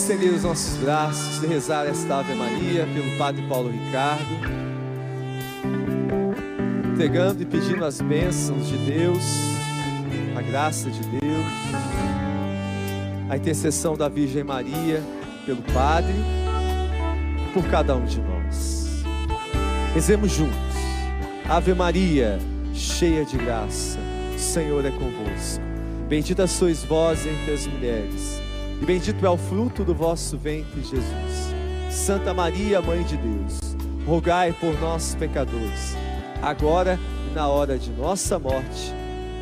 estender os nossos braços e rezar esta Ave Maria pelo Padre Paulo Ricardo, entregando e pedindo as bênçãos de Deus, a graça de Deus, a intercessão da Virgem Maria pelo Padre e por cada um de nós. Rezemos juntos. Ave Maria, cheia de graça, o Senhor é convosco. Bendita sois vós entre as mulheres, e bendito é o fruto do vosso ventre, Jesus. Santa Maria, Mãe de Deus, rogai por nós, pecadores, agora e na hora de nossa morte.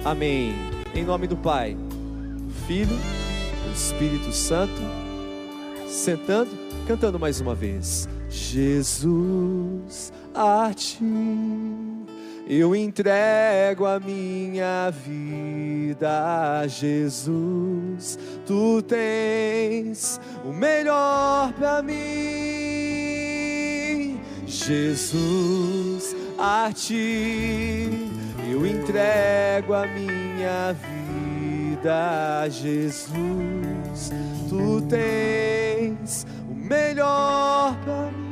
Amém. Em nome do Pai, do Filho, do Espírito Santo. Sentando, cantando mais uma vez. Jesus, a ti eu entrego a minha vida, Jesus. Tu tens o melhor para mim, Jesus. A ti eu entrego a minha vida, Jesus. Tu tens o melhor para mim.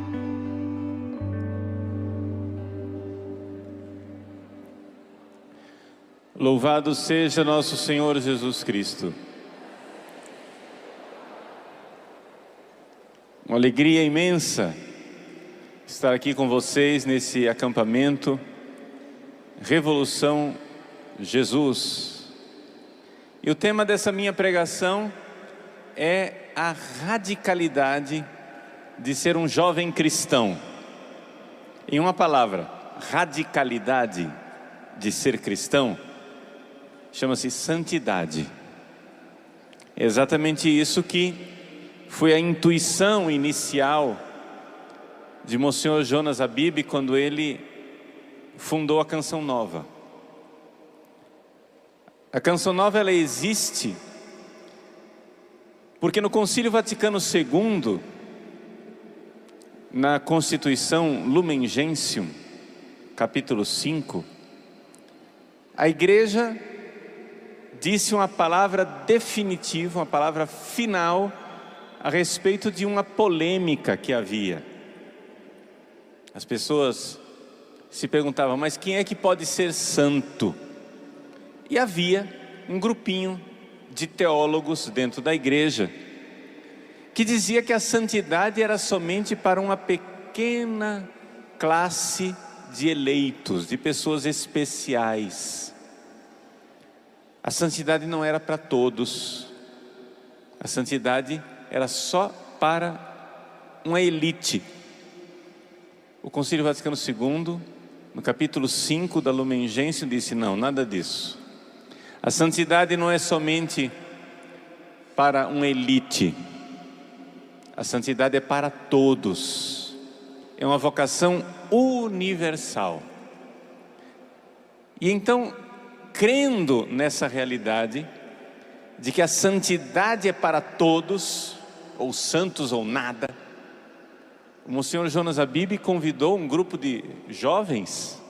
Louvado seja nosso Senhor Jesus Cristo. Uma alegria imensa estar aqui com vocês nesse acampamento Revolução Jesus. E o tema dessa minha pregação é a radicalidade de ser um jovem cristão. Em uma palavra, radicalidade de ser cristão chama-se santidade. É exatamente isso que foi a intuição inicial de Monsenhor Jonas Habib quando ele fundou a Canção Nova. A Canção Nova, ela existe porque no Concílio Vaticano II, na Constituição Lumen Gentium, capítulo 5, a Igreja disse uma palavra definitiva, uma palavra final a respeito de uma polêmica que havia. As pessoas se perguntavam, mas quem é que pode ser santo? E havia um grupinho de teólogos dentro da igreja que dizia que a santidade era somente para uma pequena classe de eleitos, de pessoas especiais. A santidade não era para todos. A santidade era só para uma elite. O Concílio Vaticano II, no capítulo 5 da Lumen Gentium, disse, não, nada disso. A santidade não é somente para uma elite. A santidade é para todos. É uma vocação universal. E então, crendo nessa realidade de que a santidade é para todos, ou santos ou nada, o Monsenhor Jonas Habib convidou um grupo de jovens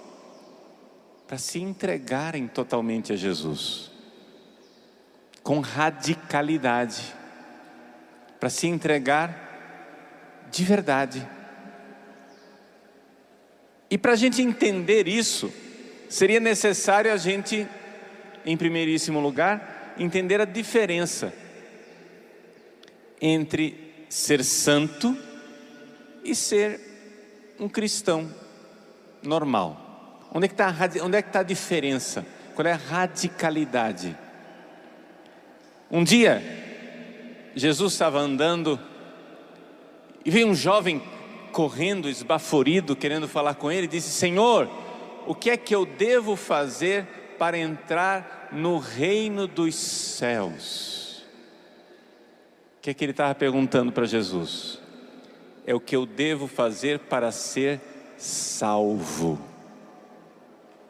para se entregarem totalmente a Jesus, com radicalidade, para se entregar de verdade. E para a gente entender isso, seria necessário a gente, em primeiríssimo lugar, entender a diferença entre ser santo e ser um cristão normal. Onde é que está a diferença? Qual é a radicalidade? Um dia, Jesus estava andando e veio um jovem correndo, esbaforido, querendo falar com ele, e disse, Senhor, o que é que eu devo fazer para entrar no reino dos céus? O que é que ele estava perguntando para Jesus? É o que eu devo fazer para ser salvo.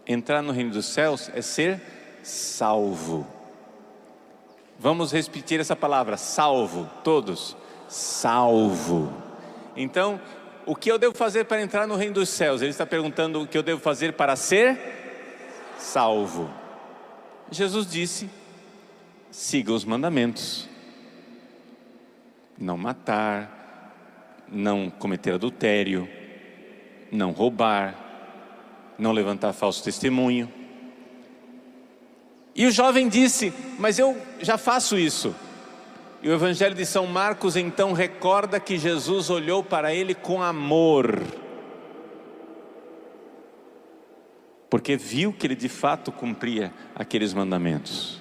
Entrar no reino dos céus é ser salvo. Vamos repetir essa palavra, salvo, todos. Salvo. Então, o que eu devo fazer para entrar no reino dos céus? Ele está perguntando o que eu devo fazer para ser salvo. Jesus disse, siga os mandamentos. não matar, não cometer adultério, não roubar, não levantar falso testemunho. E o jovem disse: mas eu já faço isso. E o Evangelho de São Marcos então recorda que Jesus olhou para ele com amor, porque viu que ele de fato cumpria aqueles mandamentos.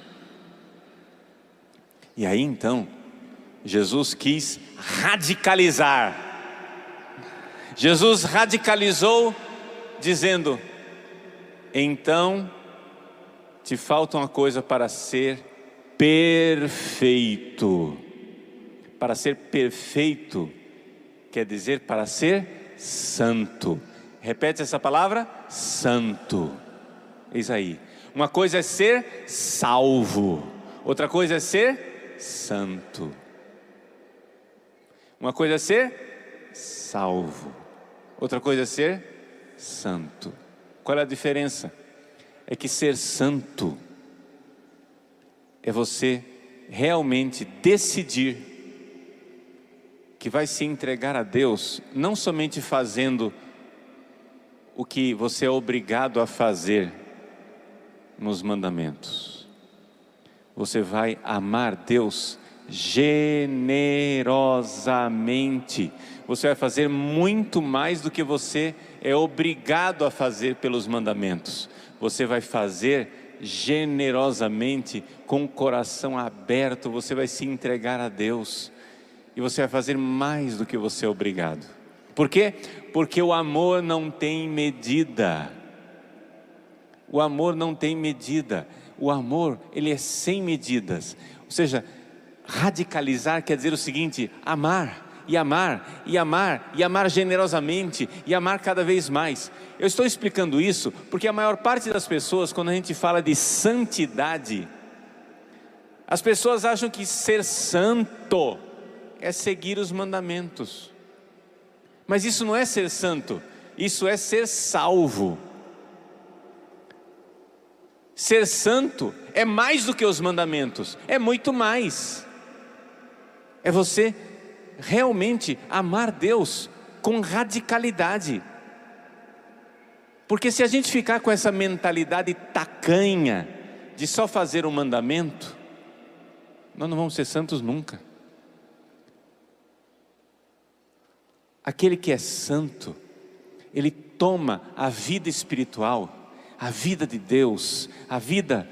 E aí então, Jesus quis radicalizar. Jesus radicalizou dizendo: então te falta uma coisa para ser perfeito. Para ser perfeito quer dizer para ser santo. Repete essa palavra: santo. Eis aí. Uma coisa é ser salvo, outra coisa é ser santo. Uma coisa é ser salvo, outra coisa é ser santo. Qual é a diferença? É que ser santo é você realmente decidir que vai se entregar a Deus, não somente fazendo o que você é obrigado a fazer nos mandamentos. Você vai amar Deus generosamente. Você vai fazer muito mais do que você é obrigado a fazer pelos mandamentos. Você vai fazer generosamente, com o coração aberto. Você vai se entregar a Deus e você vai fazer mais do que você é obrigado. Por quê? Porque o amor não tem medida. O amor não tem medida. O amor, ele é sem medidas. Ou seja, radicalizar quer dizer o seguinte: amar, e amar, e amar, e amar generosamente, e amar cada vez mais. Eu estou explicando isso porque a maior parte das pessoas, quando a gente fala de santidade, as pessoas acham que ser santo é seguir os mandamentos. Mas isso não é ser santo, isso é ser salvo. Ser santo é mais do que os mandamentos, é muito mais. É você realmente amar Deus com radicalidade. Porque se a gente ficar com essa mentalidade tacanha de só fazer um mandamento, nós não vamos ser santos nunca. Aquele que é santo, ele toma a vida espiritual, a vida de Deus, a vida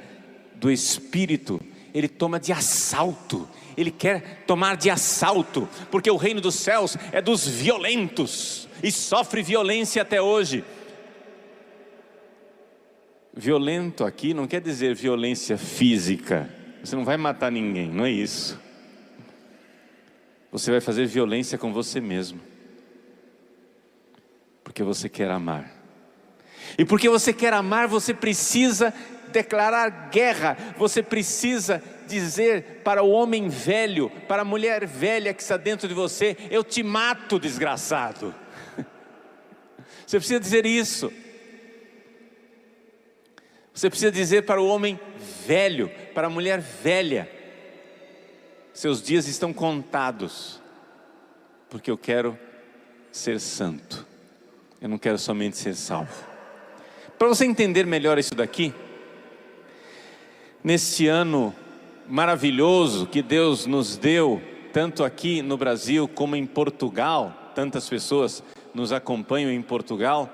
do Espírito, ele toma de assalto. Ele quer tomar de assalto, porque o reino dos céus é dos violentos e sofre violência até hoje. Violento aqui não quer dizer violência física. Você não vai matar ninguém, não é isso. Você vai fazer violência com você mesmo, porque você quer amar. E porque você quer amar, você precisa declarar guerra. Você precisa dizer para o homem velho, para a mulher velha que está dentro de você: eu te mato, desgraçado. Você precisa dizer isso. Você precisa dizer para o homem velho, para a mulher velha: seus dias estão contados, porque eu quero ser santo, eu não quero somente ser salvo. Para você entender melhor isso daqui, neste ano maravilhoso que Deus nos deu, tanto aqui no Brasil como em Portugal, tantas pessoas nos acompanham em Portugal,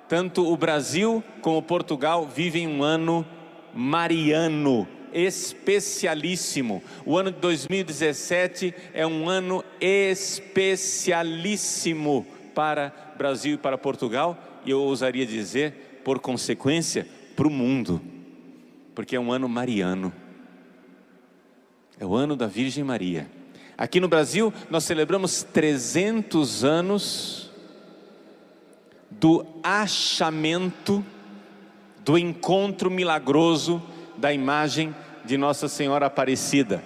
tanto o Brasil como Portugal vivem um ano mariano, especialíssimo. O ano de 2017 é um ano especialíssimo para Brasil e para Portugal, e eu ousaria dizer, por consequência, para o mundo, porque é um ano mariano, é o ano da Virgem Maria. Aqui no Brasil nós celebramos 300 anos do achamento, do encontro milagroso da imagem de Nossa Senhora Aparecida.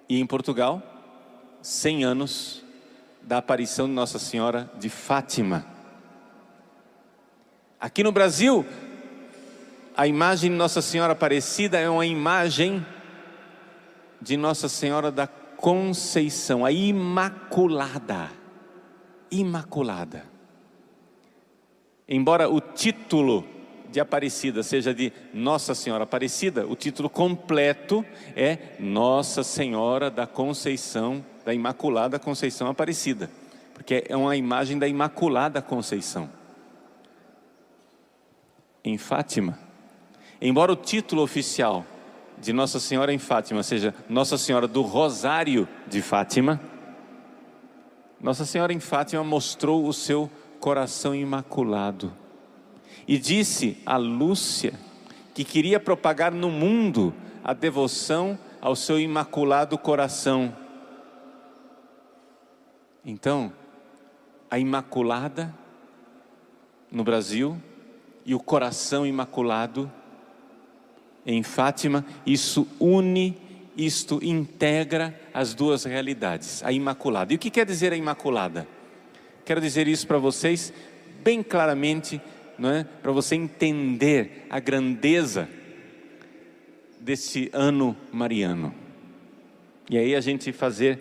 E em Portugal, 100 anos da aparição de Nossa Senhora de Fátima. Aqui no Brasil, a imagem de Nossa Senhora Aparecida é uma imagem de Nossa Senhora da Conceição, a Imaculada. Imaculada. Embora o título de Aparecida seja de Nossa Senhora Aparecida, o título completo é Nossa Senhora da Conceição, da Imaculada Conceição Aparecida, porque é uma imagem da Imaculada Conceição. Em Fátima, embora o título oficial de Nossa Senhora em Fátima seja Nossa Senhora do Rosário de Fátima, Nossa Senhora em Fátima mostrou o seu coração imaculado e disse a Lúcia que queria propagar no mundo a devoção ao seu imaculado coração. Então, a Imaculada no Brasil e o coração imaculado em Fátima, isso une, isto integra as duas realidades, a Imaculada. E o que quer dizer a Imaculada? Quero dizer isso para vocês bem claramente, não é? Para você entender a grandeza desse ano mariano. E aí a gente fazer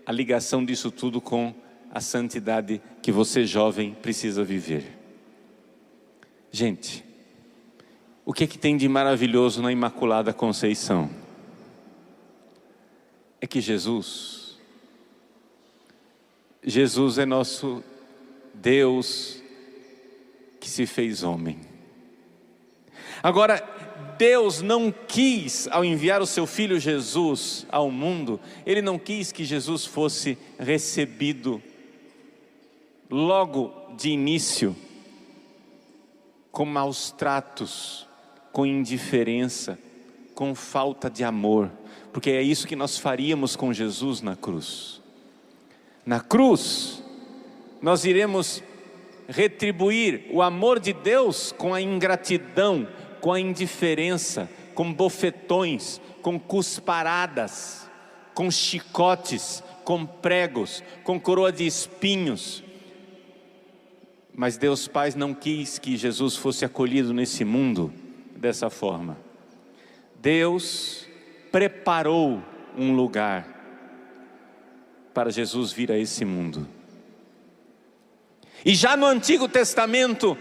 a ligação disso tudo com a santidade que você jovem precisa viver. Gente, o que é que tem de maravilhoso na Imaculada Conceição? É que Jesus é nosso Deus que se fez homem. Agora, Deus não quis, ao enviar o seu Filho Jesus ao mundo, Ele não quis que Jesus fosse recebido logo de início com maus tratos, com indiferença, com falta de amor, porque é isso que nós faríamos com Jesus na cruz. Na cruz, nós iremos retribuir o amor de Deus com a ingratidão, com a indiferença, com bofetões, com cusparadas, com chicotes, com pregos, com coroa de espinhos. Mas Deus Pai não quis que Jesus fosse acolhido nesse mundo dessa forma. Deus preparou um lugar para Jesus vir a esse mundo. E já no Antigo Testamento,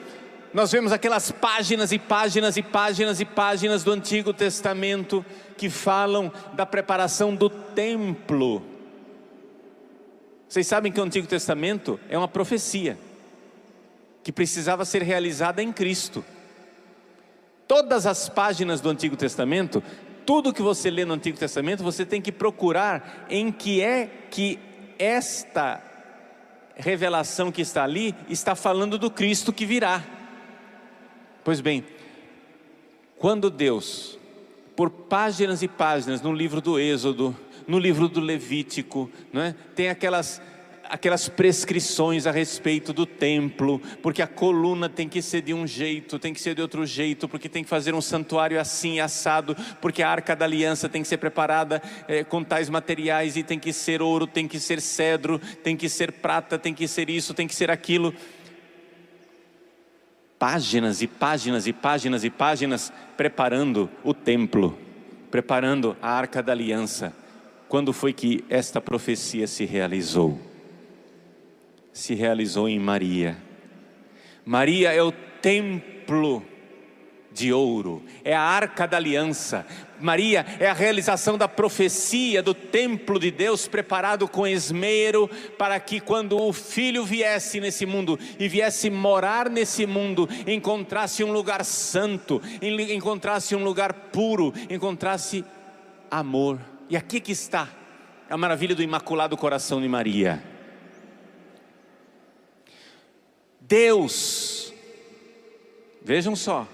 nós vemos aquelas páginas e páginas e páginas e páginas do Antigo Testamento que falam da preparação do templo. Vocês sabem que o Antigo Testamento é uma profecia que precisava ser realizada em Cristo. Todas as páginas do Antigo Testamento, tudo que você lê no Antigo Testamento, você tem que procurar em que é que esta revelação que está ali está falando do Cristo que virá. Pois bem, quando Deus, por páginas e páginas no livro do Êxodo, no livro do Levítico, não é? Tem aquelas prescrições a respeito do templo, porque a coluna tem que ser de um jeito, tem que ser de outro jeito, porque tem que fazer um santuário assim assado, porque a arca da aliança tem que ser preparada com tais materiais, e tem que ser ouro, tem que ser cedro, tem que ser prata, tem que ser isso, tem que ser aquilo. Páginas e páginas e páginas e páginas preparando o templo, preparando a arca da aliança. Quando foi que esta profecia se realizou? Se realizou em Maria. Maria é o templo de ouro, é a arca da aliança. Maria é a realização da profecia do templo de Deus, preparado com esmero, para que quando o Filho viesse nesse mundo, e viesse morar nesse mundo, encontrasse um lugar santo, encontrasse um lugar puro, encontrasse amor. E aqui que está a maravilha do Imaculado Coração de Maria. Deus, vejam só,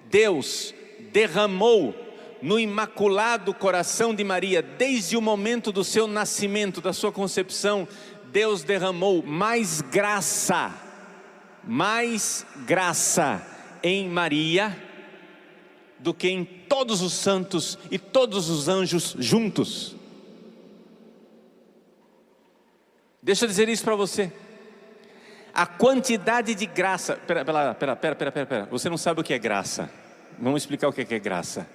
Deus derramou no Imaculado Coração de Maria, desde o momento do seu nascimento, da sua concepção, Deus derramou mais graça em Maria, do que em todos os santos e todos os anjos juntos. Deixa eu dizer isso para você. A quantidade de graça, pera, você não sabe o que é graça. Vamos explicar o que é graça.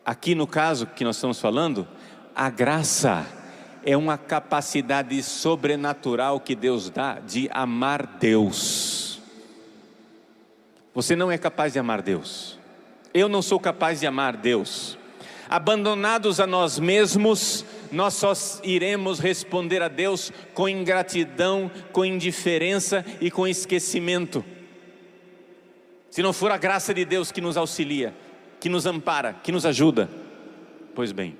Aqui no caso que nós estamos falando, A graça é uma capacidade sobrenatural que Deus dá de amar Deus. Você não é capaz de amar Deus. Eu não sou capaz de amar Deus. Abandonados a nós mesmos, nós só iremos responder a Deus com ingratidão, com indiferença e com esquecimento. Se não for a graça de Deus que nos auxilia, que nos ampara, que nos ajuda. Pois bem,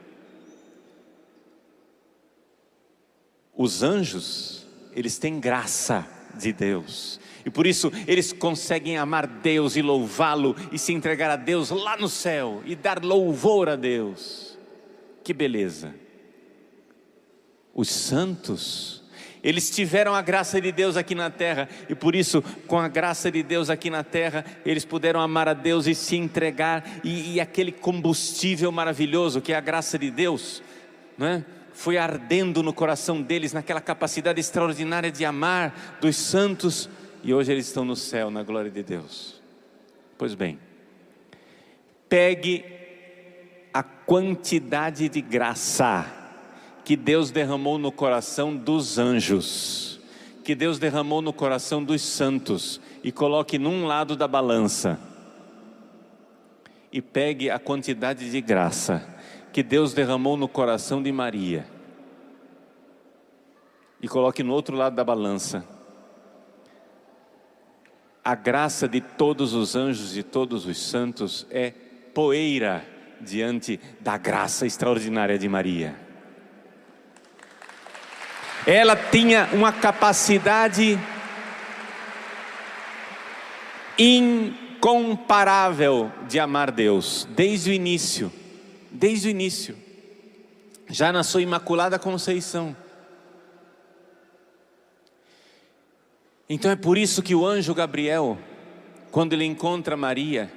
os anjos, eles têm graça de Deus. E por isso eles conseguem amar Deus e louvá-lo e se entregar a Deus lá no céu e dar louvor a Deus. Que beleza! Os santos, eles tiveram a graça de Deus aqui na terra e por isso, com a graça de Deus aqui na terra, eles puderam amar a Deus e se entregar e aquele combustível maravilhoso que é a graça de Deus, não é? Foi ardendo no coração deles, naquela capacidade extraordinária de amar dos santos. E hoje eles estão no céu, na glória de Deus. Pois bem, pegue a quantidade de graça que Deus derramou no coração dos anjos, que Deus derramou no coração dos santos, e coloque num lado da balança. E pegue a quantidade de graça que Deus derramou no coração de Maria, e coloque no outro lado da balança. A graça de todos os anjos e todos os santos é poeira diante da graça extraordinária de Maria. Ela tinha uma capacidade incomparável de amar Deus, desde o início, já na sua Imaculada Conceição. Então é por isso que o anjo Gabriel, quando ele encontra Maria,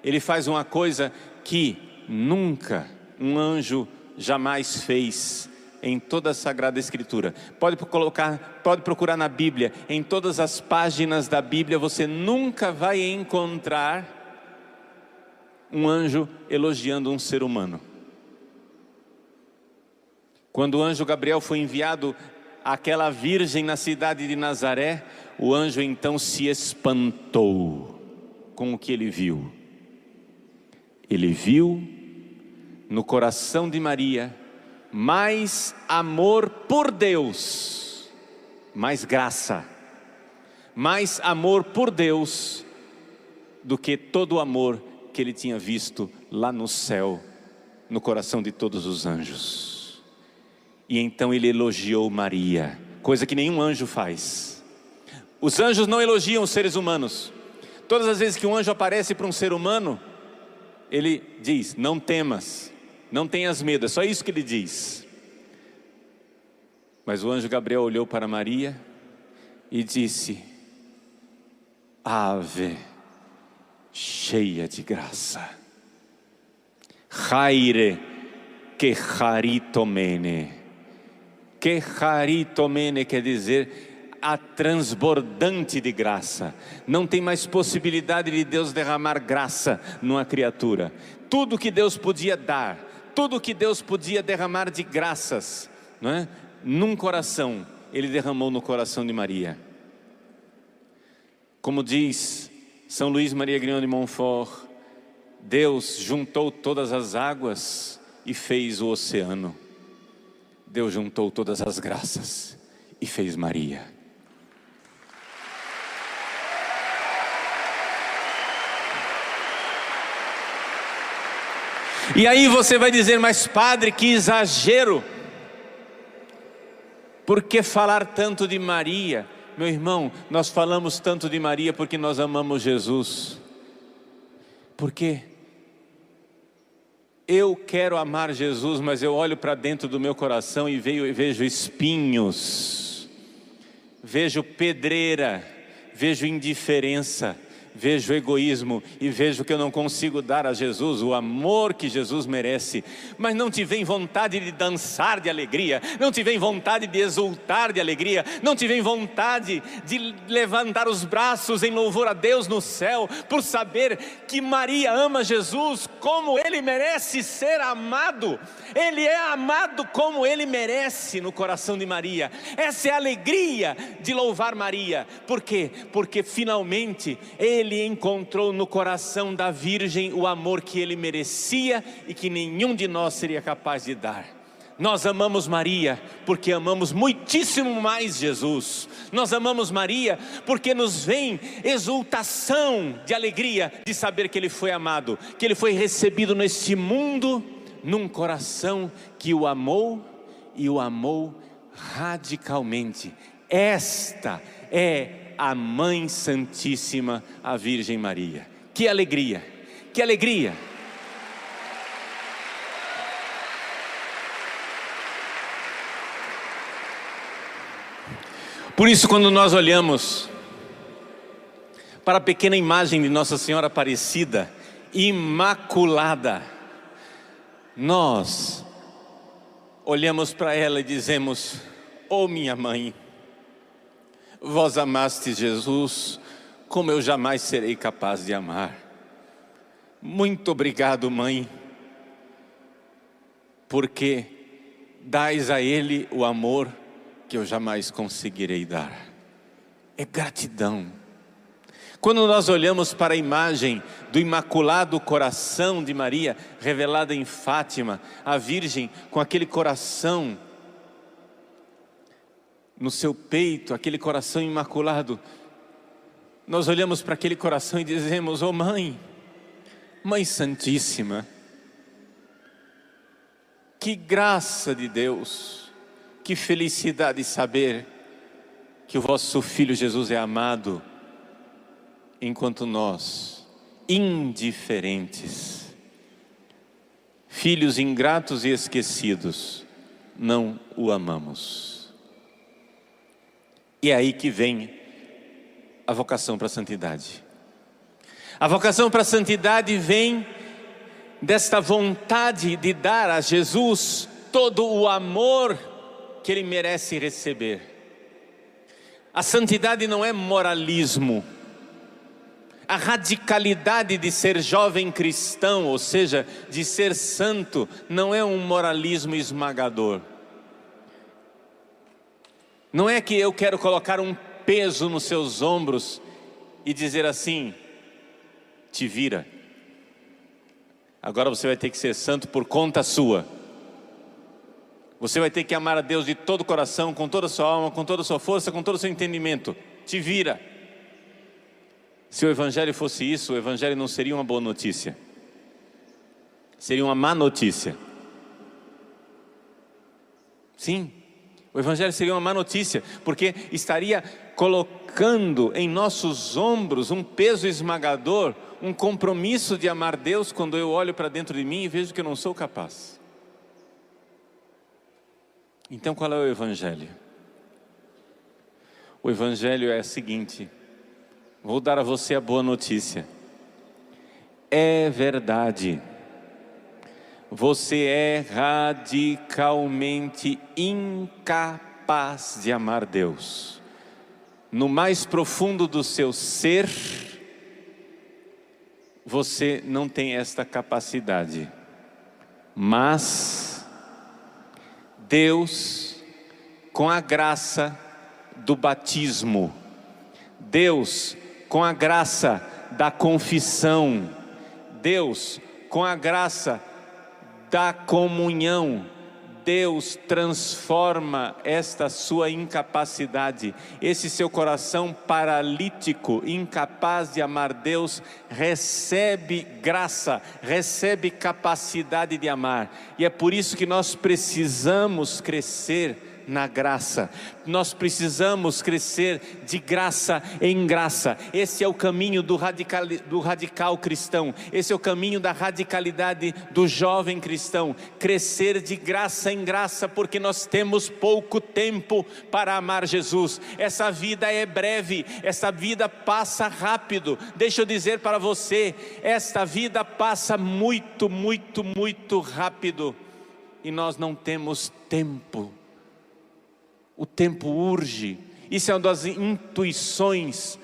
ele faz uma coisa que nunca um anjo jamais fez em toda a Sagrada Escritura. Pode procurar na Bíblia, em todas as páginas da Bíblia, você nunca vai encontrar um anjo elogiando um ser humano. Quando o anjo Gabriel foi enviado àquela virgem na cidade de Nazaré, o anjo então se espantou com o que ele viu. Ele viu no coração de Maria mais amor por Deus, mais graça, mais amor por Deus do que todo o amor que ele tinha visto lá no céu, no coração de todos os anjos. E então ele elogiou Maria, coisa que nenhum anjo faz. Os anjos não elogiam os seres humanos. Todas as vezes que um anjo aparece para um ser humano, ele diz: não temas, não tenhas medo, é só isso que ele diz. Mas o anjo Gabriel olhou para Maria e disse: Ave, cheia de graça, Chaire que charitomene. Que charitomene quer dizer a transbordante de graça. Não tem mais possibilidade de Deus derramar graça numa criatura. Tudo que Deus podia dar, tudo que Deus podia derramar de graças, não é? Num coração, Ele derramou no coração de Maria. Como diz São Luís Maria Grignon de Montfort, Deus juntou todas as águas e fez o oceano. Deus juntou todas as graças e fez Maria. E aí você vai dizer: mas padre, que exagero! Por que falar tanto de Maria? Meu irmão, nós falamos tanto de Maria porque nós amamos Jesus. Porque eu quero amar Jesus, mas eu olho para dentro do meu coração e vejo espinhos, vejo pedreira, vejo indiferença, vejo egoísmo e vejo que eu não consigo dar a Jesus o amor que Jesus merece. Mas não te vem vontade de dançar de alegria, não te vem vontade de exultar de alegria, não te vem vontade de levantar os braços em louvor a Deus no céu, por saber que Maria ama Jesus como Ele merece ser amado. Ele é amado como Ele merece no coração de Maria. Essa é a alegria de louvar Maria. Por quê? Porque finalmente Ele encontrou no coração da Virgem o amor que Ele merecia e que nenhum de nós seria capaz de dar. Nós amamos Maria porque amamos muitíssimo mais Jesus. Nós amamos Maria porque nos vem exultação de alegria de saber que Ele foi amado, que Ele foi recebido neste mundo, num coração que o amou e o amou radicalmente. Esta é a Mãe Santíssima, a Virgem Maria. Que alegria, que alegria! Por isso, quando nós olhamos para a pequena imagem de Nossa Senhora Aparecida, imaculada, nós olhamos para ela e dizemos: ó minha mãe, vós amaste Jesus como eu jamais serei capaz de amar. Muito obrigado, mãe, porque dais a Ele o amor que eu jamais conseguirei dar. É gratidão. Quando nós olhamos para a imagem do Imaculado Coração de Maria, revelada em Fátima, a Virgem com aquele coração no seu peito, aquele coração imaculado, nós olhamos para aquele coração e dizemos: ó mãe, Mãe Santíssima, que graça de Deus, que felicidade saber que o vosso Filho Jesus é amado, enquanto nós, indiferentes, filhos ingratos e esquecidos, não o amamos. E é aí que vem a vocação para a santidade. A vocação para a santidade vem desta vontade de dar a Jesus todo o amor que Ele merece receber. A santidade não é moralismo. A radicalidade de ser jovem cristão, ou seja, de ser santo, não é um moralismo esmagador. Não é que eu quero colocar um peso nos seus ombros e dizer assim: te vira, agora você vai ter que ser santo por conta sua. Você vai ter que amar a Deus de todo o coração, com toda a sua alma, com toda a sua força, com todo o seu entendimento. Te vira. Se o Evangelho fosse isso, o Evangelho não seria uma boa notícia, seria uma má notícia. Sim, o Evangelho seria uma má notícia, porque estaria colocando em nossos ombros um peso esmagador, um compromisso de amar Deus, quando eu olho para dentro de mim e vejo que eu não sou capaz. Então qual é o Evangelho? O Evangelho é o seguinte: vou dar a você a boa notícia. É verdade, você é radicalmente incapaz de amar Deus. No mais profundo do seu ser, você não tem esta capacidade. Mas Deus, com a graça do batismo, Deus, com a graça da confissão, Deus, com a graça da comunhão, Deus transforma esta sua incapacidade, esse seu coração paralítico, incapaz de amar Deus, recebe graça, recebe capacidade de amar. E é por isso que nós precisamos crescer na graça. Nós precisamos crescer de graça em graça. Esse é o caminho do radical cristão. Esse é o caminho da radicalidade do jovem cristão. Crescer de graça em graça, porque nós temos pouco tempo para amar Jesus. Essa vida é breve, essa vida passa rápido. Deixa eu dizer para você, esta vida passa muito, muito, muito rápido. E nós não temos tempo. O tempo urge. Isso é uma das intuições,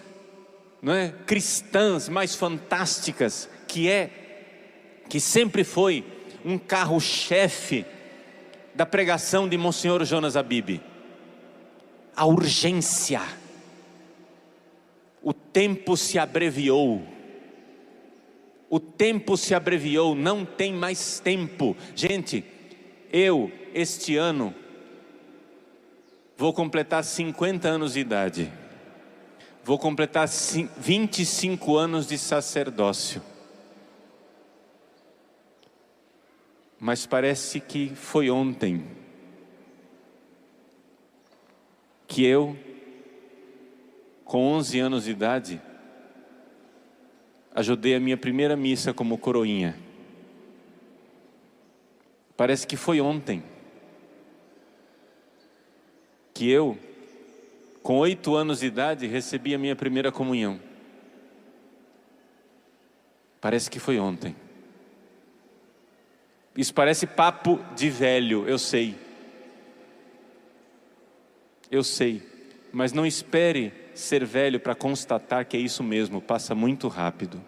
não é, cristãs mais fantásticas, que sempre foi um carro-chefe da pregação de Monsenhor Jonas Abib. A urgência. O tempo se abreviou. O tempo se abreviou, não tem mais tempo. Gente, eu, este ano, vou completar 50 anos de idade. Vou completar 25 anos de sacerdócio. Mas parece que foi ontem que eu, com 11 anos de idade, ajudei a minha primeira missa como coroinha. Parece que foi ontem que eu, com 8 anos de idade, recebi a minha primeira comunhão. Parece que foi ontem. Isso parece papo de velho, eu sei. Eu sei, mas não espere ser velho para constatar que é isso mesmo, passa muito rápido.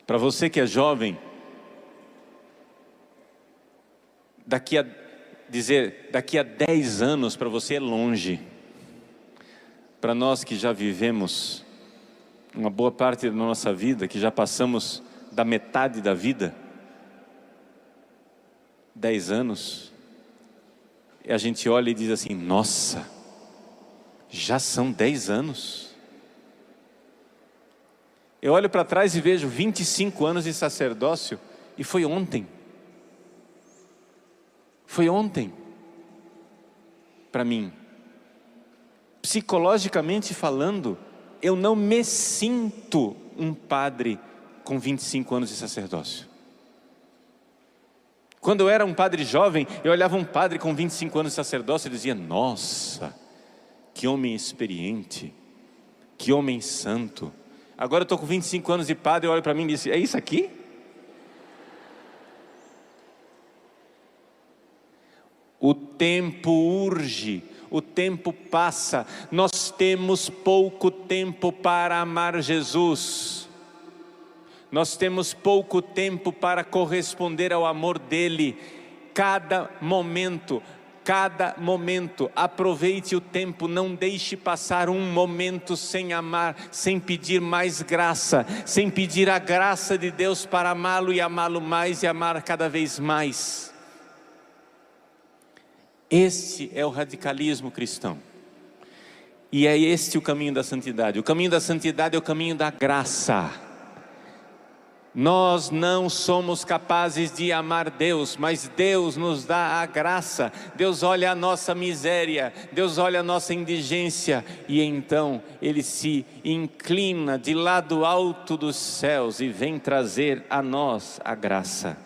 Para você que é jovem, daqui a 10 anos para você é longe. Para nós que já vivemos uma boa parte da nossa vida, que já passamos da metade da vida, 10 anos, e a gente olha e diz assim, nossa, já são 10 anos. Eu olho para trás e vejo 25 anos de sacerdócio, e foi ontem. Foi ontem, para mim. Psicologicamente falando, eu não me sinto um padre com 25 anos de sacerdócio. Quando eu era um padre jovem, eu olhava um padre com 25 anos de sacerdócio e dizia, nossa, que homem experiente, que homem santo. Agora eu estou com 25 anos de padre, eu olho para mim e digo, é isso aqui? O tempo urge, o tempo passa, nós temos pouco tempo para amar Jesus. Nós temos pouco tempo para corresponder ao amor dele. Cada momento, aproveite o tempo, não deixe passar um momento sem amar, sem pedir mais graça, sem pedir a graça de Deus para amá-lo e amá-lo mais e amar cada vez mais. Este é o radicalismo cristão. E é este o caminho da santidade. O caminho da santidade é o caminho da graça. Nós não somos capazes de amar Deus, mas Deus nos dá a graça. Deus olha a nossa miséria, Deus olha a nossa indigência, e então Ele se inclina de lá do alto dos céus e vem trazer a nós a graça.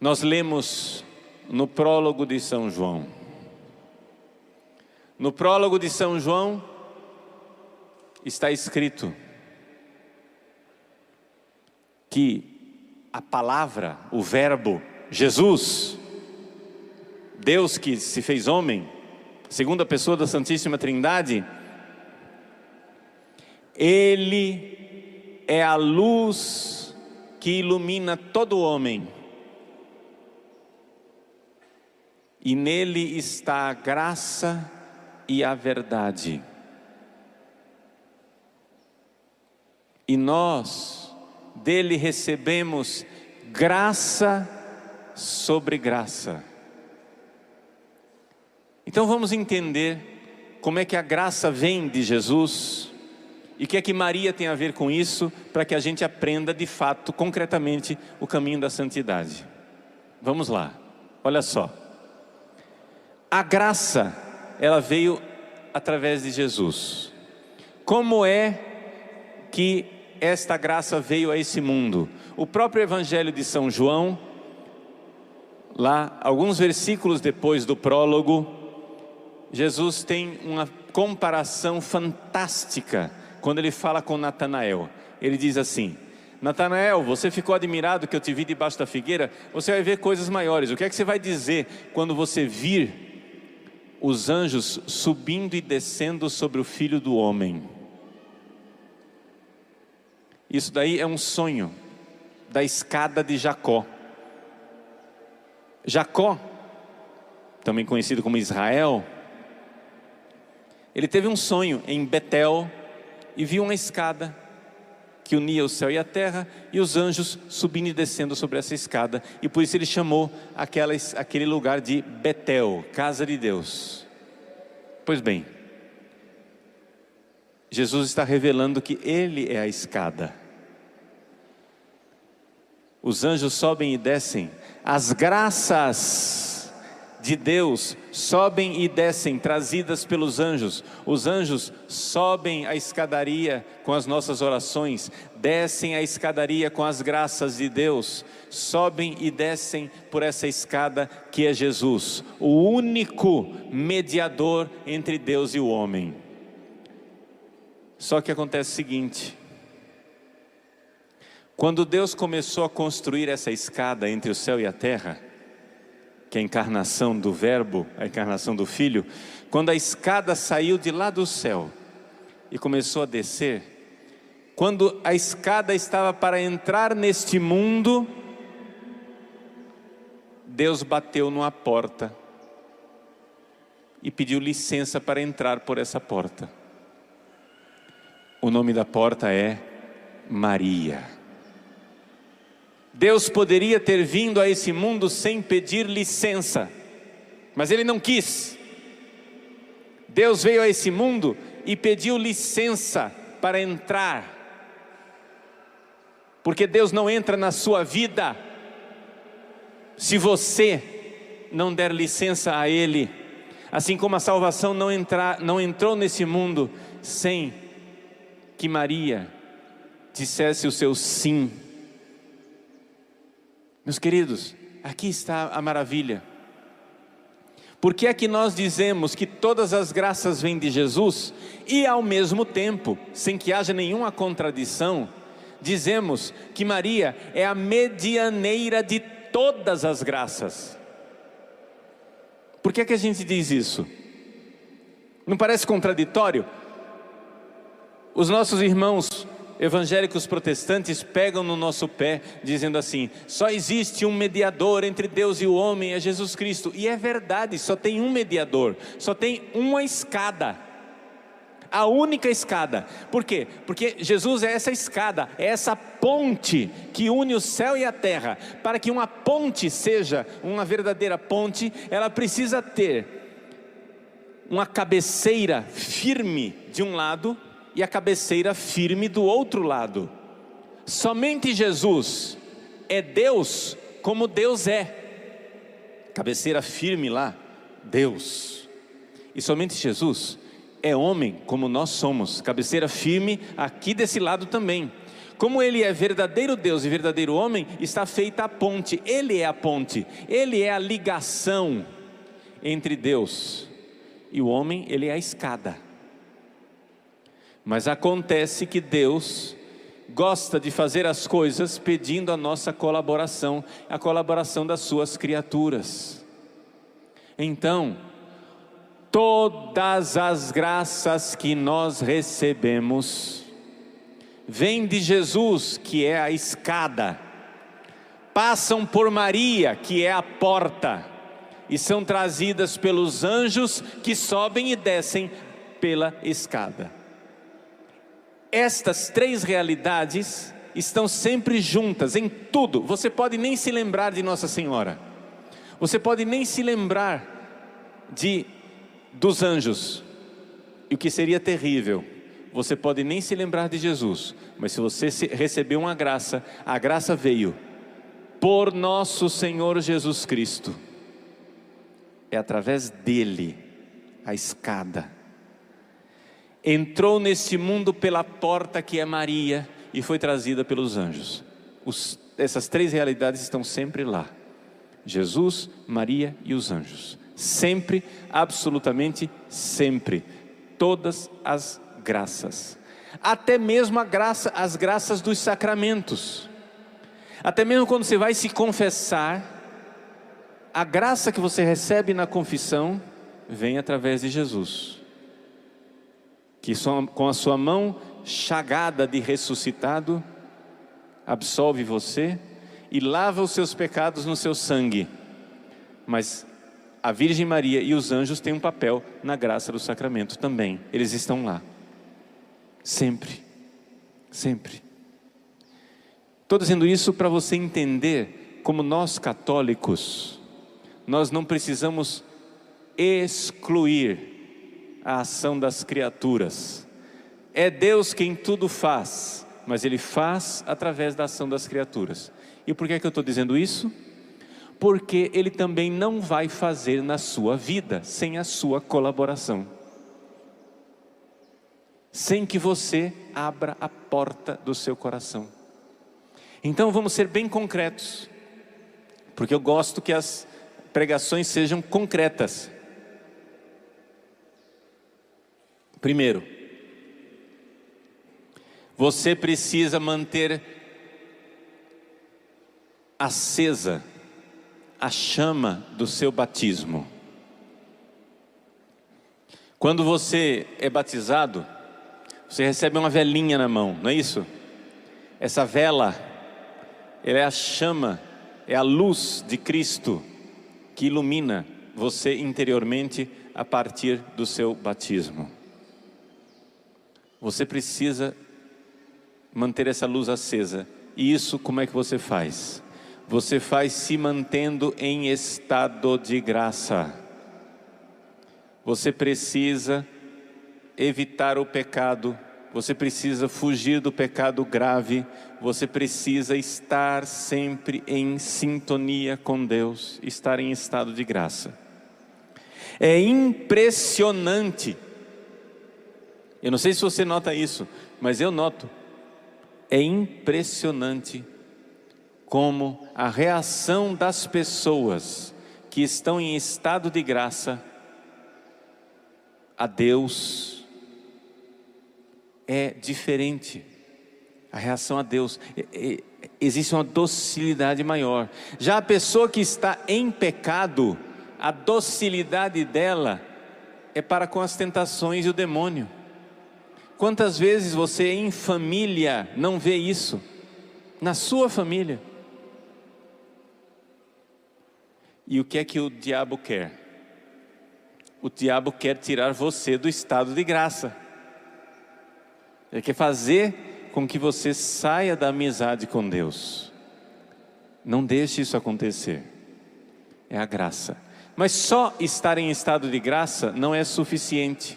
Nós lemos no prólogo de São João. No prólogo de São João está escrito que a palavra, o verbo, Jesus, Deus que se fez homem, segunda pessoa da Santíssima Trindade, Ele é a luz que ilumina todo homem. E nele está a graça e a verdade. E nós dele recebemos graça sobre graça. Então vamos entender como é que a graça vem de Jesus e o que é que Maria tem a ver com isso, para que a gente aprenda de fato, concretamente, o caminho da santidade. Vamos lá, olha só. A graça, ela veio através de Jesus. Como é que esta graça veio a esse mundo? O próprio Evangelho de São João, lá, alguns versículos depois do prólogo, Jesus tem uma comparação fantástica, quando ele fala com Natanael. Ele diz assim: Natanael, você ficou admirado que eu te vi debaixo da figueira? Você vai ver coisas maiores. O que é que você vai dizer quando você vir os anjos subindo e descendo sobre o Filho do Homem? Isso daí é um sonho da escada de Jacó. Jacó, também conhecido como Israel, ele teve um sonho em Betel e viu uma escada que unia o céu e a terra, e os anjos subindo e descendo sobre essa escada, e por isso ele chamou aquele lugar de Betel, casa de Deus. Pois bem, Jesus está revelando que Ele é a escada. Os anjos sobem e descem, as graças de Deus sobem e descem, trazidas pelos anjos. Os anjos sobem a escadaria com as nossas orações, descem a escadaria com as graças de Deus, sobem e descem por essa escada que é Jesus, o único mediador entre Deus e o homem. Só que acontece o seguinte: quando Deus começou a construir essa escada entre o céu e a terra, que é a encarnação do Verbo, a encarnação do Filho, quando a escada saiu de lá do céu e começou a descer, quando a escada estava para entrar neste mundo, Deus bateu numa porta e pediu licença para entrar por essa porta. O nome da porta é Maria. Deus poderia ter vindo a esse mundo sem pedir licença, mas Ele não quis. Deus veio a esse mundo e pediu licença para entrar, porque Deus não entra na sua vida se você não der licença a Ele, assim como a salvação não entrou nesse mundo sem que Maria dissesse o seu sim. Meus queridos, aqui está a maravilha. Por que é que nós dizemos que todas as graças vêm de Jesus e ao mesmo tempo, sem que haja nenhuma contradição, dizemos que Maria é a medianeira de todas as graças? Por que é que a gente diz isso? Não parece contraditório? Os nossos irmãos evangélicos protestantes pegam no nosso pé, dizendo assim: só existe um mediador entre Deus e o homem, é Jesus Cristo. E é verdade, só tem um mediador, só tem uma escada, a única escada. Por quê? Porque Jesus é essa escada, é essa ponte que une o céu e a terra. Para que uma ponte seja uma verdadeira ponte, ela precisa ter uma cabeceira firme de um lado e a cabeceira firme do outro lado. Somente Jesus é Deus como Deus é. Cabeceira firme lá, Deus. E somente Jesus é homem como nós somos. Cabeceira firme aqui desse lado também. Como Ele é verdadeiro Deus e verdadeiro homem, está feita a ponte. Ele é a ponte, Ele é a ligação entre Deus e o homem. Ele é a escada. Mas acontece que Deus gosta de fazer as coisas pedindo a nossa colaboração, a colaboração das suas criaturas. Então, todas as graças que nós recebemos vêm de Jesus, que é a escada, passam por Maria, que é a porta, e são trazidas pelos anjos que sobem e descem pela escada. Estas três realidades estão sempre juntas em tudo. Você pode nem se lembrar de Nossa Senhora, você pode nem se lembrar dos anjos, e o que seria terrível, você pode nem se lembrar de Jesus, mas se você recebeu uma graça, a graça veio por nosso Senhor Jesus Cristo. É através dele, a escada. Entrou neste mundo pela porta que é Maria e foi trazida pelos anjos. Essas três realidades estão sempre lá: Jesus, Maria e os anjos. Sempre, absolutamente sempre. Todas as graças. Até mesmo as graças dos sacramentos. Até mesmo quando você vai se confessar, a graça que você recebe na confissão vem através de Jesus, que com a sua mão chagada de ressuscitado, absolve você e lava os seus pecados no seu sangue. Mas a Virgem Maria e os anjos têm um papel na graça do sacramento também. Eles estão lá, sempre, sempre. Estou dizendo isso para você entender como nós católicos, nós não precisamos excluir a ação das criaturas. É Deus quem tudo faz, mas Ele faz através da ação das criaturas. E por que é que eu estou dizendo isso? Porque Ele também não vai fazer na sua vida sem a sua colaboração, sem que você abra a porta do seu coração. Então vamos ser bem concretos, porque eu gosto que as pregações sejam concretas. Primeiro, você precisa manter acesa a chama do seu batismo. Quando você é batizado, você recebe uma velinha na mão, não é isso? Essa vela, ela é a chama, é a luz de Cristo que ilumina você interiormente a partir do seu batismo. Você precisa manter essa luz acesa. E isso como é que você faz? Você faz se mantendo em estado de graça. Você precisa evitar o pecado. Você precisa fugir do pecado grave. Você precisa estar sempre em sintonia com Deus, estar em estado de graça. É impressionante. Eu não sei se você nota isso, mas eu noto. É impressionante como a reação das pessoas que estão em estado de graça a Deus é diferente. A reação a Deus, existe uma docilidade maior. Já a pessoa que está em pecado, a docilidade dela é para com as tentações e o demônio. Quantas vezes você em família não vê isso? Na sua família. E o que é que o diabo quer? O diabo quer tirar você do estado de graça. Ele quer fazer com que você saia da amizade com Deus. Não deixe isso acontecer. É a graça. Mas só estar em estado de graça não é suficiente.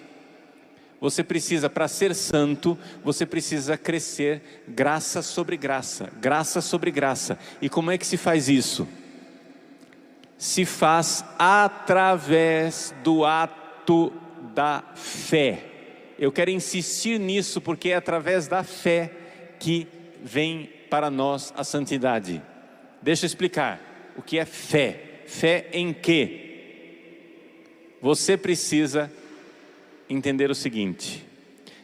Você precisa, para ser santo, você precisa crescer graça sobre graça, graça sobre graça. E como é que se faz isso? Se faz através do ato da fé. Eu quero insistir nisso porque é através da fé que vem para nós a santidade. Deixa eu explicar o que é fé. Fé em quê? Você precisa entender o seguinte: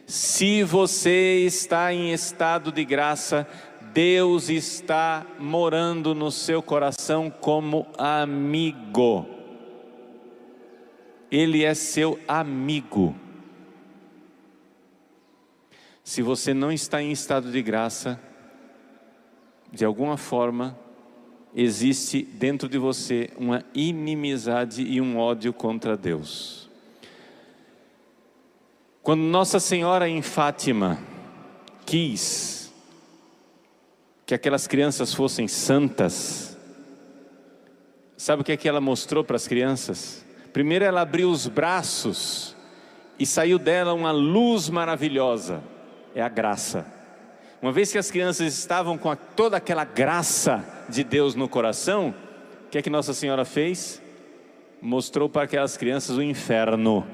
se você está em estado de graça, Deus está morando no seu coração como amigo. Ele é seu amigo. Se você não está em estado de graça, de alguma forma, existe dentro de você uma inimizade e um ódio contra Deus. Quando Nossa Senhora em Fátima quis que aquelas crianças fossem santas, sabe o que é que ela mostrou para as crianças? Primeiro ela abriu os braços e saiu dela uma luz maravilhosa. É a graça. Uma vez que as crianças estavam com toda aquela graça de Deus no coração, o que é que Nossa Senhora fez? Mostrou para aquelas crianças o inferno.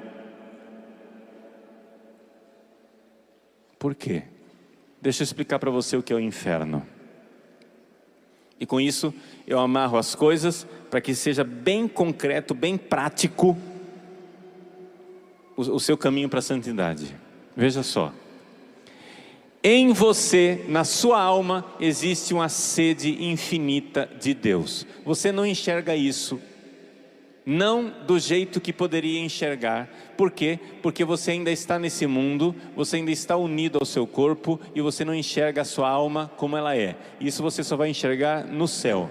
Por quê? Deixa eu explicar para você o que é o inferno. E com isso eu amarro as coisas para que seja bem concreto, bem prático o seu caminho para a santidade. Veja só. Em você, na sua alma, existe uma sede infinita de Deus. Você não enxerga isso, não do jeito que poderia enxergar. Por quê? Porque você ainda está nesse mundo, você ainda está unido ao seu corpo e você não enxerga a sua alma como ela é. Isso você só vai enxergar no céu.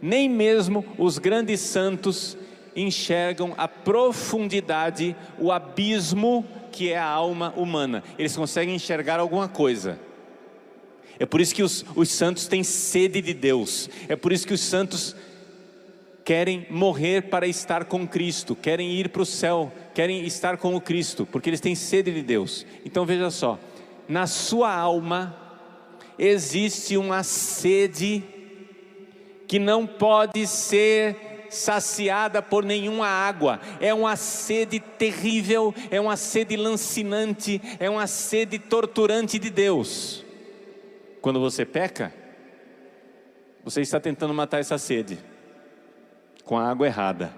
Nem mesmo os grandes santos enxergam a profundidade, o abismo que é a alma humana. Eles conseguem enxergar alguma coisa. É por isso que os santos têm sede de Deus. É por isso que os santos querem morrer para estar com Cristo, querem ir para o céu, querem estar com o Cristo, porque eles têm sede de Deus. Então veja só, na sua alma existe uma sede que não pode ser saciada por nenhuma água. É uma sede terrível, é uma sede lancinante, é uma sede torturante de Deus. Quando você peca, você está tentando matar essa sede com a água errada,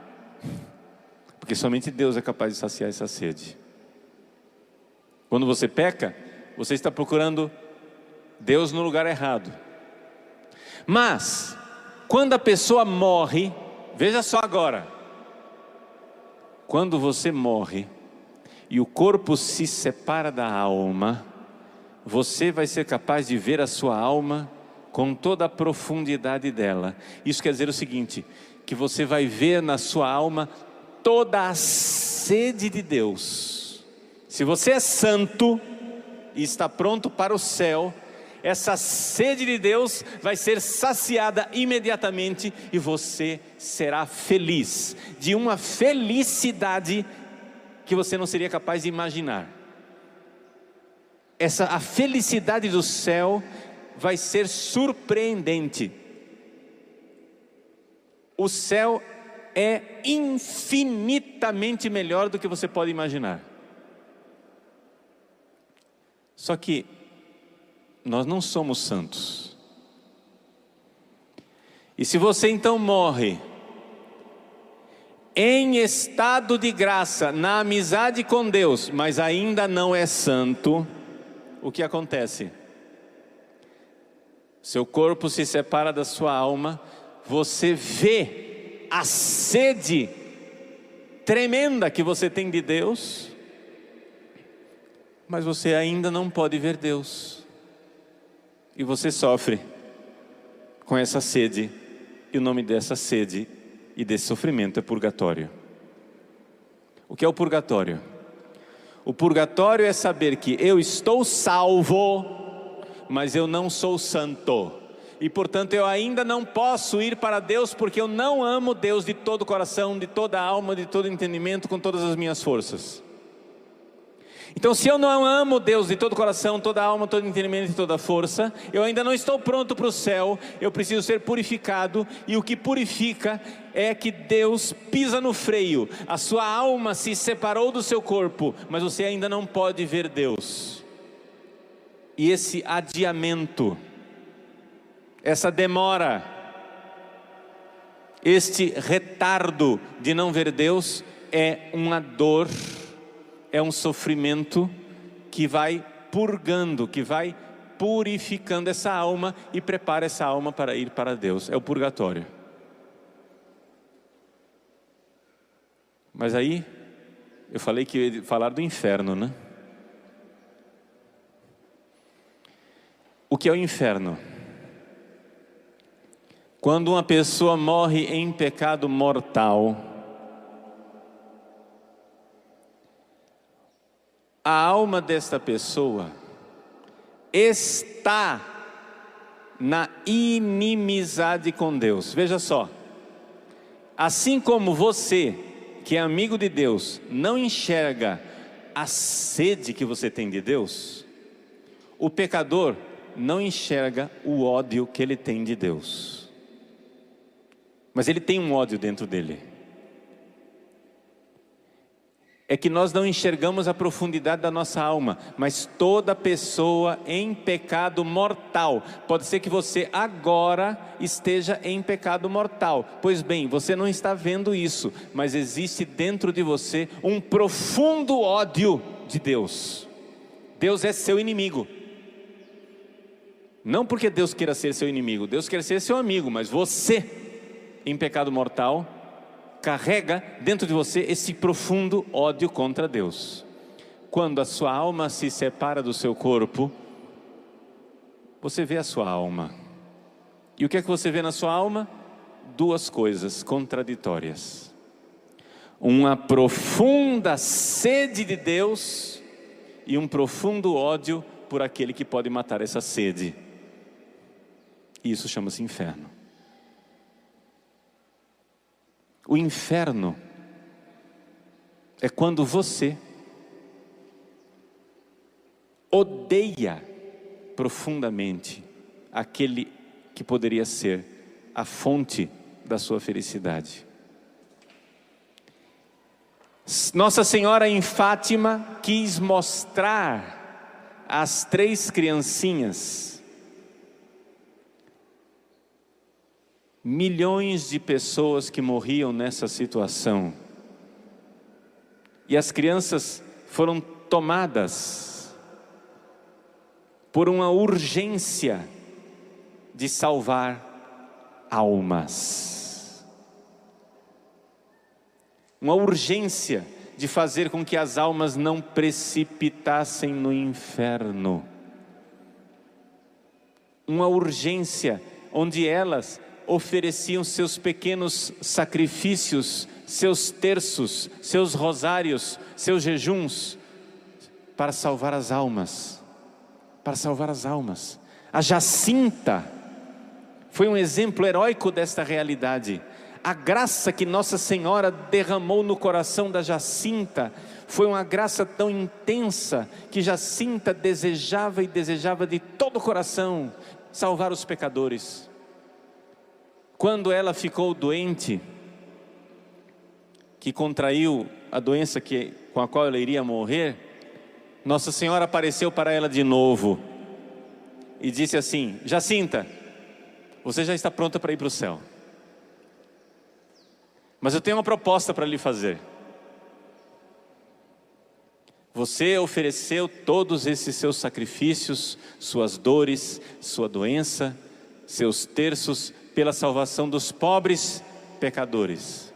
porque somente Deus é capaz de saciar essa sede. Quando você peca, você está procurando Deus no lugar errado. Mas quando a pessoa morre, veja só agora, quando você morre e o corpo se separa da alma, você vai ser capaz de ver a sua alma com toda a profundidade dela. Isso quer dizer o seguinte, que você vai ver na sua alma toda a sede de Deus. Se você é santo e está pronto para o céu, essa sede de Deus vai ser saciada imediatamente e você será feliz, de uma felicidade que você não seria capaz de imaginar. A felicidade do céu vai ser surpreendente. O céu é infinitamente melhor do que você pode imaginar. Só que nós não somos santos. E se você então morre em estado de graça, na amizade com Deus, mas ainda não é santo, o que acontece? Seu corpo se separa da sua alma, você vê a sede tremenda que você tem de Deus, mas você ainda não pode ver Deus. E você sofre com essa sede, e o nome dessa sede e desse sofrimento é purgatório. O que é o purgatório? O purgatório é saber que eu estou salvo, mas eu não sou santo. E portanto eu ainda não posso ir para Deus, porque eu não amo Deus de todo o coração, de toda a alma, de todo o entendimento, com todas as minhas forças. Então se eu não amo Deus de todo o coração, toda a alma, todo o entendimento e toda a força, eu ainda não estou pronto para o céu, eu preciso ser purificado. E o que purifica é que Deus pisa no freio. A sua alma se separou do seu corpo, mas você ainda não pode ver Deus. E esse adiamento, essa demora, este retardo de não ver Deus é uma dor, é um sofrimento que vai purgando, que vai purificando essa alma e prepara essa alma para ir para Deus. É o purgatório. Mas aí, eu falei que ia falar do inferno, né? O que é o inferno? Quando uma pessoa morre em pecado mortal, a alma desta pessoa está na inimizade com Deus. Veja só, assim como você, que é amigo de Deus, não enxerga a sede que você tem de Deus, o pecador não enxerga o ódio que ele tem de Deus. Mas ele tem um ódio dentro dele. É que nós não enxergamos a profundidade da nossa alma, mas toda pessoa em pecado mortal, pode ser que você agora esteja em pecado mortal, pois bem, você não está vendo isso, mas existe dentro de você um profundo ódio de Deus. Deus é seu inimigo, não porque Deus queira ser seu inimigo, Deus quer ser seu amigo, mas você em pecado mortal carrega dentro de você esse profundo ódio contra Deus. Quando a sua alma se separa do seu corpo, você vê a sua alma. E o que é que você vê na sua alma? Duas coisas contraditórias: uma profunda sede de Deus e um profundo ódio por aquele que pode matar essa sede. Isso chama-se inferno. O inferno é quando você odeia profundamente aquele que poderia ser a fonte da sua felicidade. Nossa Senhora em Fátima quis mostrar às 3 criancinhas milhões de pessoas que morriam nessa situação. E as crianças foram tomadas por uma urgência de salvar almas. Uma urgência de fazer com que as almas não precipitassem no inferno. Uma urgência onde elas ofereciam seus pequenos sacrifícios, seus terços, seus rosários, seus jejuns, para salvar as almas, para salvar as almas. A Jacinta foi um exemplo heróico desta realidade. A graça que Nossa Senhora derramou no coração da Jacinta foi uma graça tão intensa que Jacinta desejava e desejava de todo o coração salvar os pecadores. Quando ela ficou doente, que contraiu a doença com a qual ela iria morrer, Nossa Senhora apareceu para ela de novo e disse assim: Jacinta, você já está pronta para ir para o céu, mas eu tenho uma proposta para lhe fazer. Você ofereceu todos esses seus sacrifícios, suas dores, sua doença, seus terços, pela salvação dos pobres pecadores.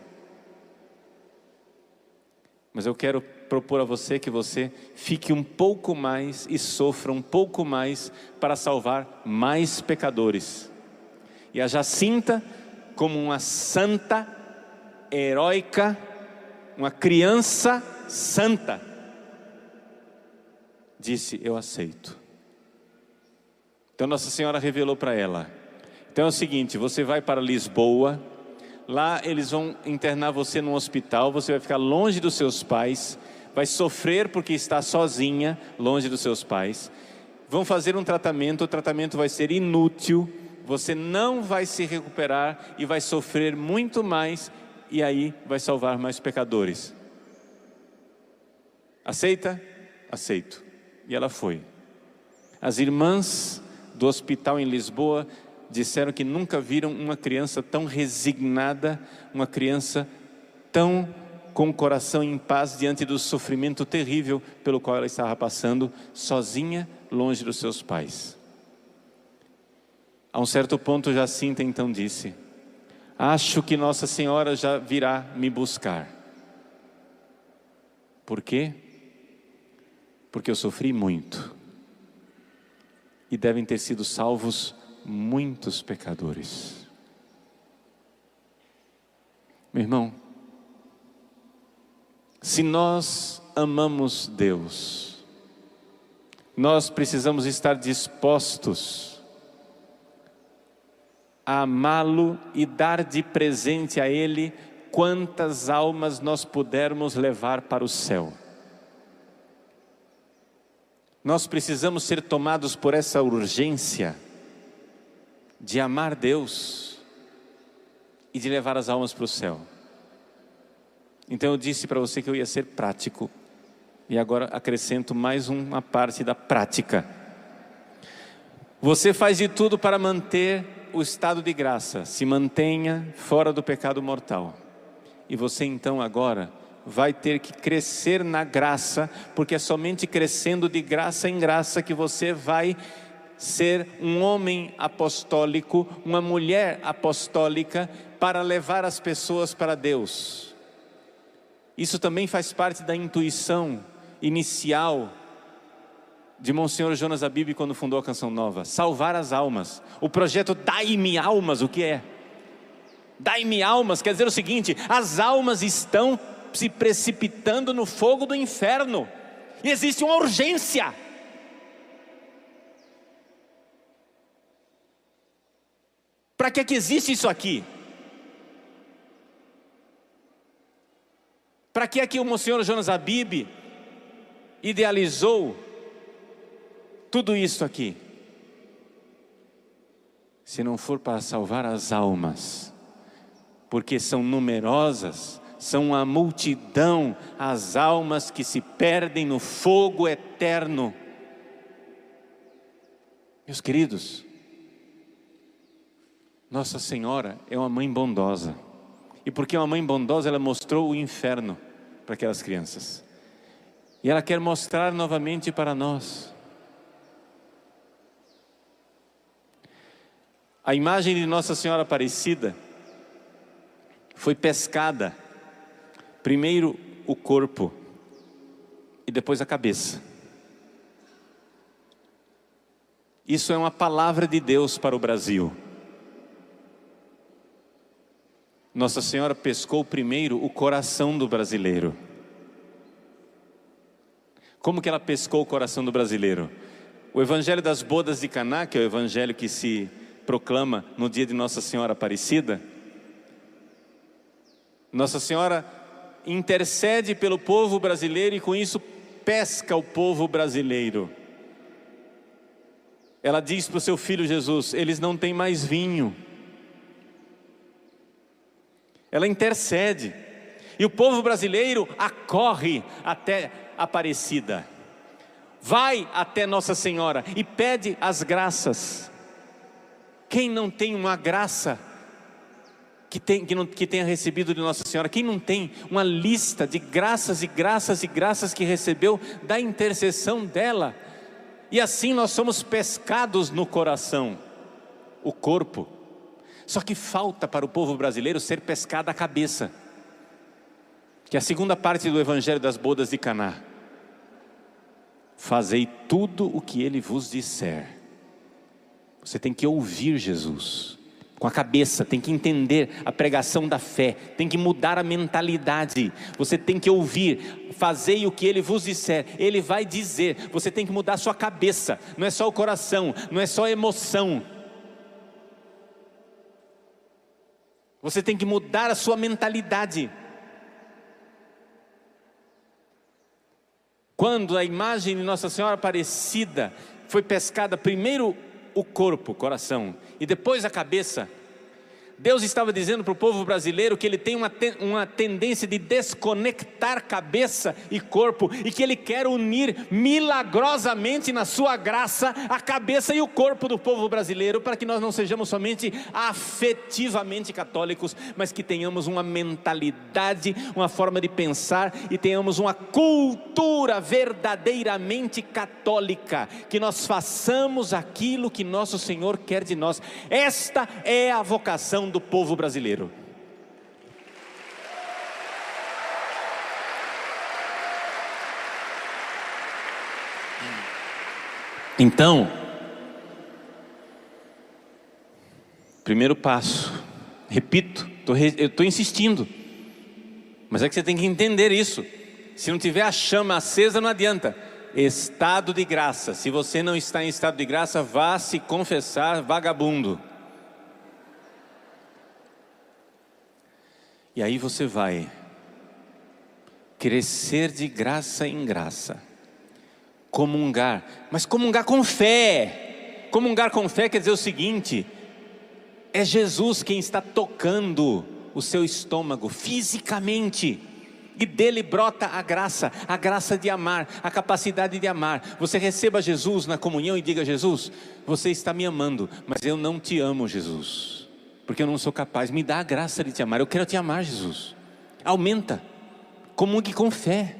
Mas eu quero propor a você que você fique um pouco mais e sofra um pouco mais para salvar mais pecadores. E a Jacinta, como uma santa, heróica, uma criança santa, disse: eu aceito. Então Nossa Senhora revelou para ela: então é o seguinte, você vai para Lisboa, lá eles vão internar você num hospital, você vai ficar longe dos seus pais, vai sofrer porque está sozinha, longe dos seus pais, vão fazer um tratamento, o tratamento vai ser inútil, você não vai se recuperar e vai sofrer muito mais, e aí vai salvar mais pecadores. Aceita? Aceito. E ela foi. As irmãs do hospital em Lisboa disseram que nunca viram uma criança tão resignada, uma criança tão com o coração em paz diante do sofrimento terrível pelo qual ela estava passando, sozinha, longe dos seus pais. A um certo ponto, Jacinta então disse: acho que Nossa Senhora já virá me buscar. Por quê? Porque eu sofri muito e devem ter sido salvos muitos pecadores. Meu irmão, se nós amamos Deus, nós precisamos estar dispostos a amá-lo e dar de presente a Ele quantas almas nós pudermos levar para o céu. nós precisamos ser tomados por essa urgência de amar Deus e de levar as almas para o céu. Então eu disse para você que eu ia ser prático, e agora acrescento mais uma parte da prática. Você faz de tudo para manter o estado de graça, se mantenha fora do pecado mortal. E você então agora vai ter que crescer na graça, porque é somente crescendo de graça em graça que você vai ser um homem apostólico, uma mulher apostólica, para levar as pessoas para Deus. Isso também faz parte da intuição inicial de Monsenhor Jonas Abib quando fundou a Canção Nova: salvar as almas. O projeto Dai-me Almas, o que é? Dai-me Almas quer dizer o seguinte: as almas estão se precipitando no fogo do inferno, e existe uma urgência. Para que existe isso aqui? Para que é que o Monsenhor Jonas Abib idealizou tudo isso aqui? Se não for para salvar as almas, porque são numerosas, são a multidão, as almas que se perdem no fogo eterno. Meus queridos, Nossa Senhora é uma mãe bondosa, e porque é uma mãe bondosa, ela mostrou o inferno para aquelas crianças, e ela quer mostrar novamente para nós. A imagem de Nossa Senhora Aparecida foi pescada, primeiro o corpo e depois a cabeça. Isso é uma palavra de Deus para o Brasil. Nossa Senhora pescou primeiro o coração do brasileiro. Como que ela pescou o coração do brasileiro? O Evangelho das Bodas de Caná, que é o evangelho que se proclama no dia de Nossa Senhora Aparecida, Nossa Senhora intercede pelo povo brasileiro e com isso pesca o povo brasileiro. Ela diz para o seu filho Jesus: eles não têm mais vinho. Ela intercede, e o povo brasileiro acorre até Aparecida, vai até Nossa Senhora e pede as graças. Quem não tem uma graça que tenha recebido de Nossa Senhora? Quem não tem uma lista de graças e graças e graças que recebeu da intercessão dela? E assim nós somos pescados no coração, o corpo. Só que falta para o povo brasileiro ser pescada a cabeça, que é a segunda parte do Evangelho das Bodas de Caná. Fazei tudo o que ele vos disser. Você tem que ouvir Jesus com a cabeça, tem que entender a pregação da fé, tem que mudar a mentalidade. Você tem que ouvir: fazei o que ele vos disser. Ele vai dizer, você tem que mudar a sua cabeça. Não é só o coração, não é só a emoção. Você tem que mudar a sua mentalidade. Quando a imagem de Nossa Senhora Aparecida foi pescada, primeiro o corpo, o coração, e depois a cabeça, Deus estava dizendo para o povo brasileiro que ele tem uma tendência de desconectar cabeça e corpo, e que ele quer unir milagrosamente na sua graça a cabeça e o corpo do povo brasileiro, para que nós não sejamos somente afetivamente católicos, mas que tenhamos uma mentalidade, uma forma de pensar, e tenhamos uma cultura verdadeiramente católica, que nós façamos aquilo que nosso Senhor quer de nós. Esta é a vocação do povo brasileiro. Então, primeiro passo, repito, eu estou insistindo, mas é que você tem que entender isso. Se não tiver a chama acesa, não adianta. Estado de graça. Se você não está em estado de graça, vá se confessar vagabundo. E aí você vai crescer de graça em graça, Comungar, mas comungar com fé. Comungar com fé quer dizer o seguinte: é Jesus quem está tocando o seu estômago fisicamente, e dele brota a graça de amar, a capacidade de amar. Você receba Jesus na comunhão e diga: Jesus, você está me amando, mas eu não te amo, Jesus, porque eu não sou capaz. Me dá a graça de te amar, eu quero te amar, Jesus. Aumenta, comungue com fé.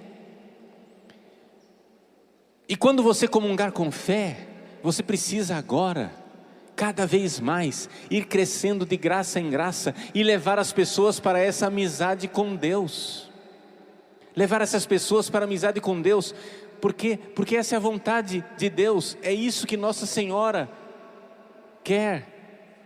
E quando você comungar com fé, você precisa agora, cada vez mais, ir crescendo de graça em graça e levar as pessoas para essa amizade com Deus. Levar essas pessoas para a amizade com Deus. Por quê? Porque essa é a vontade de Deus, é isso que Nossa Senhora quer.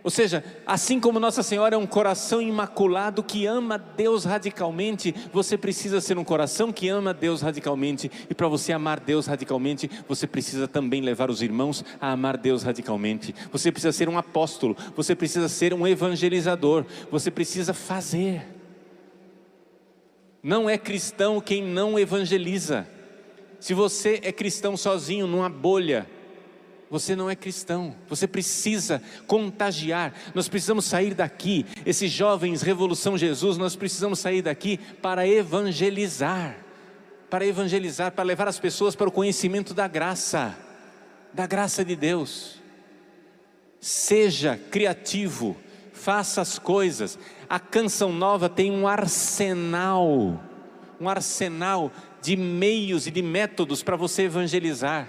Ou seja, assim como Nossa Senhora é um coração imaculado que ama Deus radicalmente, você precisa ser um coração que ama Deus radicalmente. E para você amar Deus radicalmente, você precisa também levar os irmãos a amar Deus radicalmente. Você precisa ser um apóstolo, você precisa ser um evangelizador, você precisa fazer. Não é cristão quem não evangeliza. Se você é cristão sozinho numa bolha, você não é cristão. Você precisa contagiar. Nós precisamos sair daqui, esses jovens Revolução Jesus, nós precisamos sair daqui para evangelizar, para levar as pessoas para o conhecimento da graça de Deus. Seja criativo, faça as coisas. A Canção Nova tem um arsenal de meios e de métodos para você evangelizar.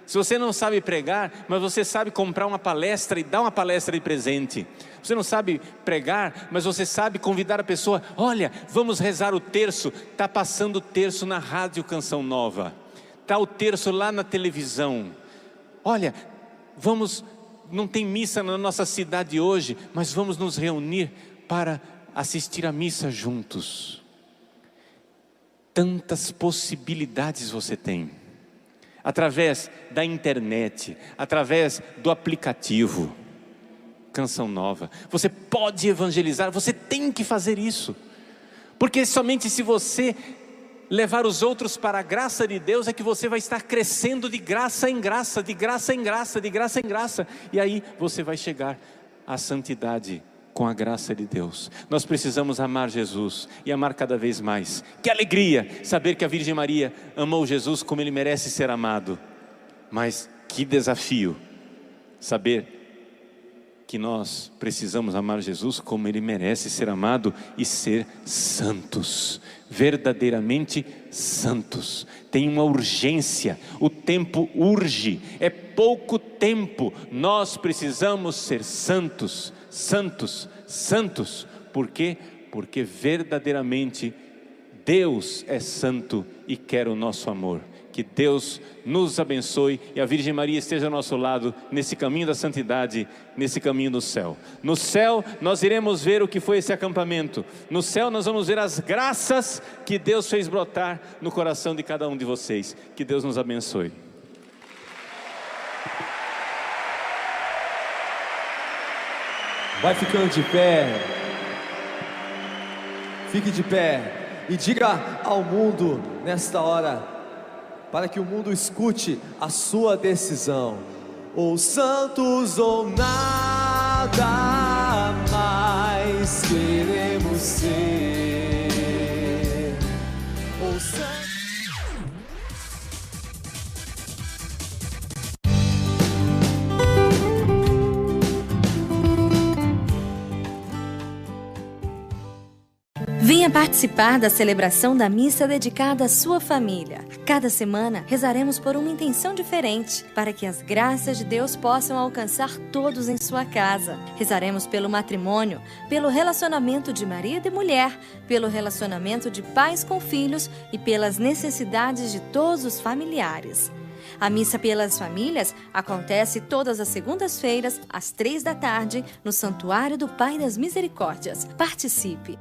Se você não sabe pregar, mas você sabe comprar uma palestra e dar uma palestra de presente. Você não sabe pregar, mas você sabe convidar a pessoa: olha, vamos rezar o terço. Está passando o terço na rádio Canção Nova, está o terço lá na televisão. Olha, não tem missa na nossa cidade hoje, mas vamos nos reunir para assistir a missa juntos. Tantas possibilidades você tem, através da internet, através do aplicativo Canção Nova. Você pode evangelizar, você tem que fazer isso, porque somente se você levar os outros para a graça de Deus é que você vai estar crescendo de graça em graça, de graça em graça, de graça em graça, e aí você vai chegar à santidade com a graça de Deus. Nós precisamos amar Jesus e amar cada vez mais. Que alegria saber que a Virgem Maria amou Jesus como Ele merece ser amado. Mas que desafio saber que nós precisamos amar Jesus como Ele merece ser amado e ser santos, verdadeiramente santos. Tem uma urgência, o tempo urge, é pouco tempo. Nós precisamos ser santos, santos, santos. Por quê? Porque verdadeiramente Deus é santo e quer o nosso amor. Que Deus nos abençoe e a Virgem Maria esteja ao nosso lado nesse caminho da santidade, nesse caminho do céu. No céu nós iremos ver o que foi esse acampamento. No céu nós vamos ver as graças que Deus fez brotar no coração de cada um de vocês. Que Deus nos abençoe. Vai ficando de pé. Fique de pé e diga ao mundo nesta hora, para que o mundo escute a sua decisão: ou santos ou nada mais queremos ser. Ou santos. Venha participar da celebração da missa dedicada à sua família. Cada semana rezaremos por uma intenção diferente, para que as graças de Deus possam alcançar todos em sua casa. Rezaremos pelo matrimônio, pelo relacionamento de marido e mulher, pelo relacionamento de pais com filhos e pelas necessidades de todos os familiares. A missa pelas famílias acontece todas as segundas-feiras, às 15h, no Santuário do Pai das Misericórdias. Participe!